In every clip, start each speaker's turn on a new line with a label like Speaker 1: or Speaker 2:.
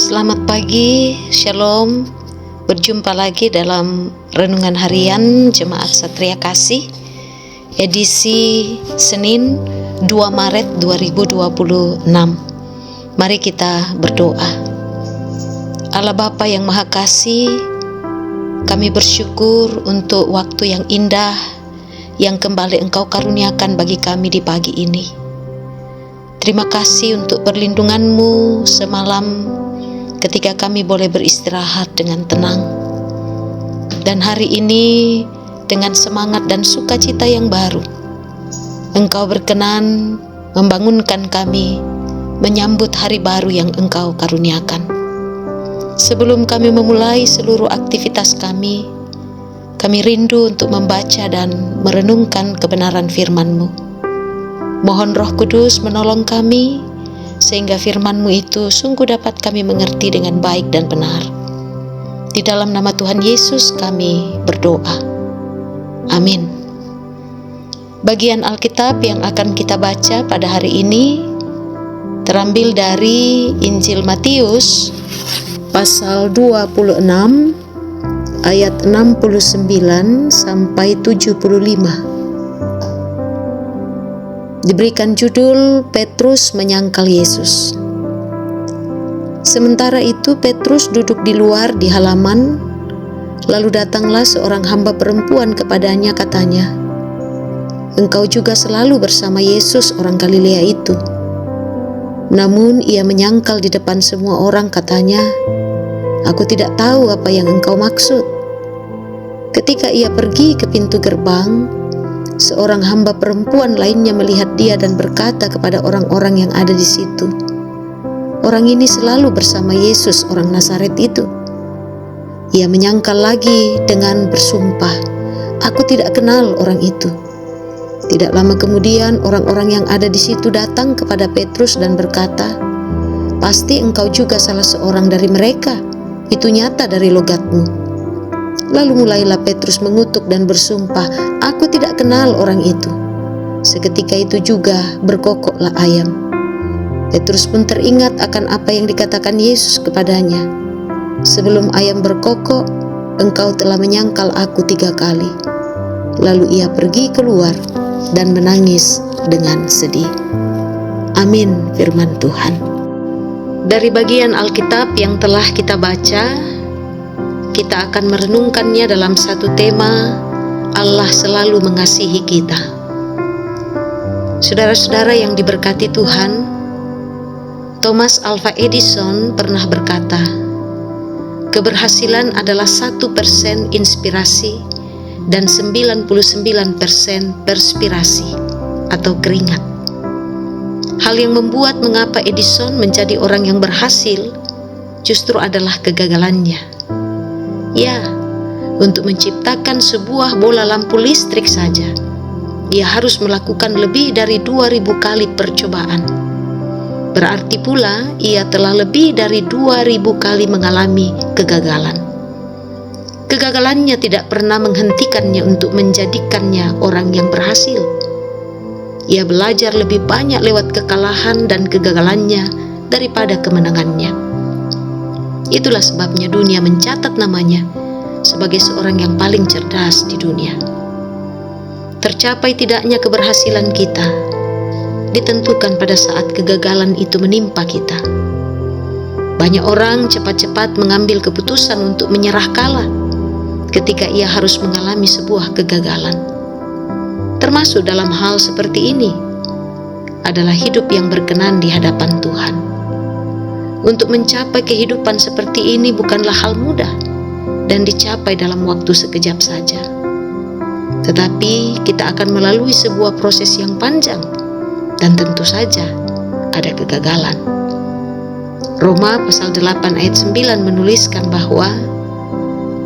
Speaker 1: Selamat pagi, Shalom. Berjumpa lagi dalam Renungan Harian Jemaat Satria Kasih, edisi Senin 2 Maret 2026. Mari kita berdoa. Allah Bapa yang Maha Kasih, kami bersyukur untuk waktu yang indah yang kembali Engkau karuniakan bagi kami di pagi ini. Terima kasih untuk perlindungan-Mu semalam ketika kami boleh beristirahat dengan tenang. Dan hari ini dengan semangat dan sukacita yang baru, Engkau berkenan membangunkan kami menyambut hari baru yang Engkau karuniakan. Sebelum kami memulai seluruh aktivitas kami rindu untuk membaca dan merenungkan kebenaran firman-Mu. Mohon Roh Kudus menolong kami, sehingga firman-Mu itu sungguh dapat kami mengerti dengan baik dan benar. Di dalam nama Tuhan Yesus kami berdoa. Amin. Bagian Alkitab yang akan kita baca pada hari ini terambil dari Injil Matius pasal 26 ayat 69 sampai 75. Diberikan judul Petrus menyangkal Yesus. Sementara itu Petrus duduk di luar di halaman, lalu datanglah seorang hamba perempuan kepadanya, katanya, "Engkau juga selalu bersama Yesus orang Galilea itu." Namun ia menyangkal di depan semua orang, katanya, "Aku tidak tahu apa yang engkau maksud." Ketika ia pergi ke pintu gerbang, seorang hamba perempuan lainnya melihat dia dan berkata kepada orang-orang yang ada di situ, "Orang ini selalu bersama Yesus orang Nazaret itu." Ia menyangkal lagi dengan bersumpah, "Aku tidak kenal orang itu." Tidak lama kemudian orang-orang yang ada di situ datang kepada Petrus dan berkata, "Pasti engkau juga salah seorang dari mereka. Itu nyata dari logatmu." Lalu mulailah Petrus mengutuk dan bersumpah, "Aku tidak kenal orang itu." Seketika itu juga berkokoklah ayam. Petrus pun teringat akan apa yang dikatakan Yesus kepadanya, "Sebelum ayam berkokok, engkau telah menyangkal aku 3 kali." Lalu ia pergi keluar dan menangis dengan sedih. Amin, firman Tuhan. Dari bagian Alkitab yang telah kita baca, kita akan merenungkannya dalam satu tema, Allah selalu mengasihi kita. Saudara-saudara yang diberkati Tuhan, Thomas Alva Edison pernah berkata, "Keberhasilan adalah 1% inspirasi dan 99% perspirasi atau keringat." Hal yang membuat mengapa Edison menjadi orang yang berhasil justru adalah kegagalannya. Ya, untuk menciptakan sebuah bola lampu listrik saja, ia harus melakukan lebih dari 2000 kali percobaan. Berarti pula ia telah lebih dari 2000 kali mengalami kegagalan. Kegagalannya tidak pernah menghentikannya untuk menjadikannya orang yang berhasil. Ia belajar lebih banyak lewat kekalahan dan kegagalannya daripada kemenangannya. Itulah sebabnya dunia mencatat namanya sebagai seorang yang paling cerdas di dunia. Tercapai tidaknya keberhasilan kita ditentukan pada saat kegagalan itu menimpa kita. Banyak orang cepat-cepat mengambil keputusan untuk menyerah kalah ketika ia harus mengalami sebuah kegagalan. Termasuk dalam hal seperti ini adalah hidup yang berkenan di hadapan Tuhan. Untuk mencapai kehidupan seperti ini bukanlah hal mudah dan dicapai dalam waktu sekejap saja. Tetapi kita akan melalui sebuah proses yang panjang dan tentu saja ada kegagalan. Roma pasal 8 ayat 9 menuliskan bahwa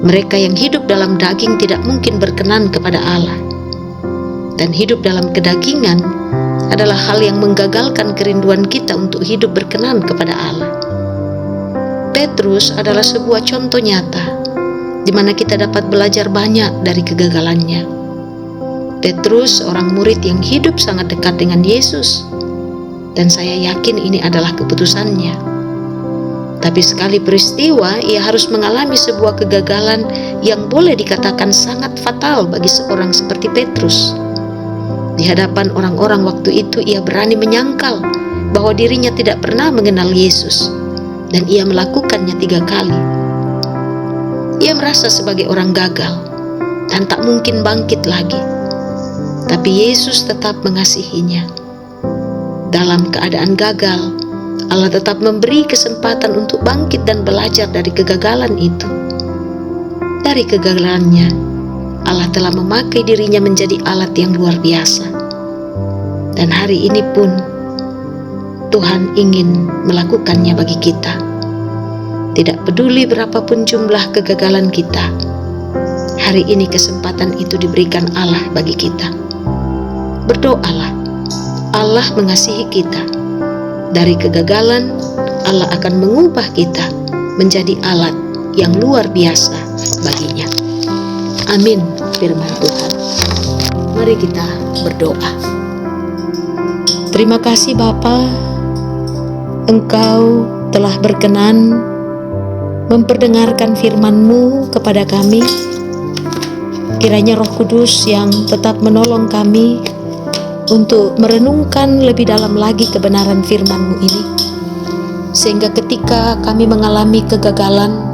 Speaker 1: mereka yang hidup dalam daging tidak mungkin berkenan kepada Allah. Dan hidup dalam kedagingan adalah hal yang menggagalkan kerinduan kita untuk hidup berkenan kepada Allah. Petrus adalah sebuah contoh nyata di mana kita dapat belajar banyak dari kegagalannya. Petrus seorang murid yang hidup sangat dekat dengan Yesus, dan saya yakin ini adalah keputusannya. Tapi sekali peristiwa, ia harus mengalami sebuah kegagalan yang boleh dikatakan sangat fatal bagi seorang seperti Petrus. Di hadapan orang-orang waktu itu, ia berani menyangkal bahwa dirinya tidak pernah mengenal Yesus, dan ia melakukannya 3 kali. Ia merasa sebagai orang gagal dan tak mungkin bangkit lagi. Tapi Yesus tetap mengasihinya. Dalam keadaan gagal, Allah tetap memberi kesempatan untuk bangkit dan belajar dari kegagalan itu. Dari kegagalannya, Allah telah memakai dirinya menjadi alat yang luar biasa. Dan hari ini pun, Tuhan ingin melakukannya bagi kita. Tidak peduli berapapun jumlah kegagalan kita, hari ini kesempatan itu diberikan Allah bagi kita. Berdoalah, Allah mengasihi kita. Dari kegagalan, Allah akan mengubah kita menjadi alat yang luar biasa baginya. Amin, firman Tuhan. Mari kita berdoa. Terima kasih Bapa, Engkau telah berkenan memperdengarkan firman-Mu kepada kami. Kiranya Roh Kudus yang tetap menolong kami untuk merenungkan lebih dalam lagi kebenaran firman-Mu ini, sehingga ketika kami mengalami kegagalan,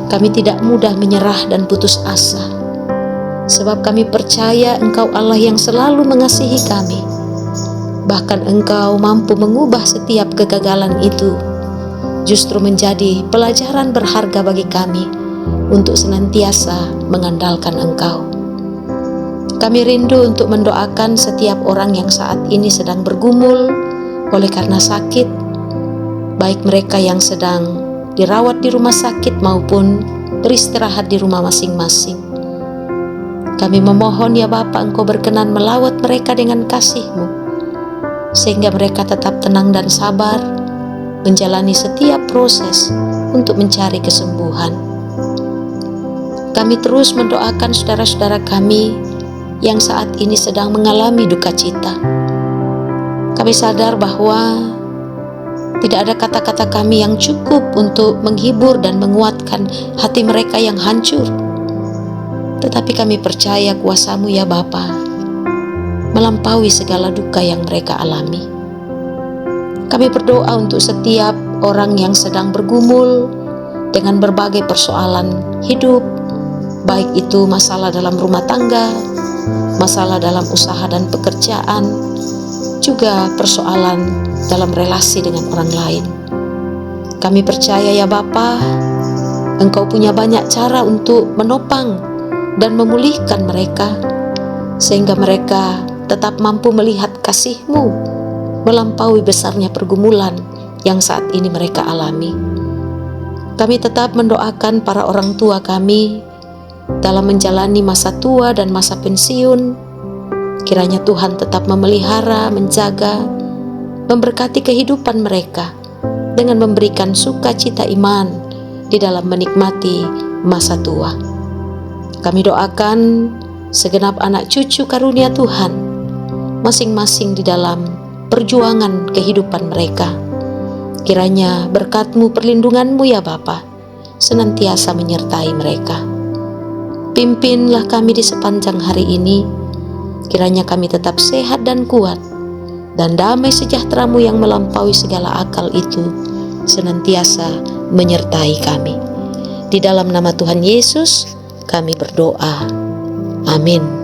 Speaker 1: kami tidak mudah menyerah dan putus asa, sebab kami percaya Engkau Allah yang selalu mengasihi kami. Bahkan Engkau mampu mengubah setiap kegagalan itu justru menjadi pelajaran berharga bagi kami untuk senantiasa mengandalkan Engkau. Kami rindu untuk mendoakan setiap orang yang saat ini sedang bergumul oleh karena sakit, baik mereka yang sedang dirawat di rumah sakit maupun beristirahat di rumah masing-masing. Kami memohon ya Bapa, Engkau berkenan melawat mereka dengan kasih-Mu, sehingga mereka tetap tenang dan sabar menjalani setiap proses untuk mencari kesembuhan. Kami terus mendoakan saudara-saudara kami yang saat ini sedang mengalami duka cita. Kami sadar bahwa tidak ada kata-kata kami yang cukup untuk menghibur dan menguatkan hati mereka yang hancur. Tetapi kami percaya kuasa-Mu ya Bapa melampaui segala duka yang mereka alami. Kami berdoa untuk setiap orang yang sedang bergumul dengan berbagai persoalan hidup, baik itu masalah dalam rumah tangga, masalah dalam usaha dan pekerjaan, juga persoalan dalam relasi dengan orang lain. Kami percaya ya Bapa, Engkau punya banyak cara untuk menopang dan memulihkan mereka, sehingga mereka tetap mampu melihat kasih-Mu melampaui besarnya pergumulan yang saat ini mereka alami. Kami tetap mendoakan para orang tua kami dalam menjalani masa tua dan masa pensiun. Kiranya Tuhan tetap memelihara, menjaga, memberkati kehidupan mereka dengan memberikan sukacita iman di dalam menikmati masa tua. Kami doakan segenap anak cucu karunia Tuhan, masing-masing di dalam perjuangan kehidupan mereka. Kiranya berkat-Mu, perlindungan-Mu ya Bapa senantiasa menyertai mereka. Pimpinlah kami di sepanjang hari ini. Kiranya kami tetap sehat dan kuat, dan damai sejahtera-Mu yang melampaui segala akal itu senantiasa menyertai kami. Di dalam nama Tuhan Yesus kami berdoa. Amin.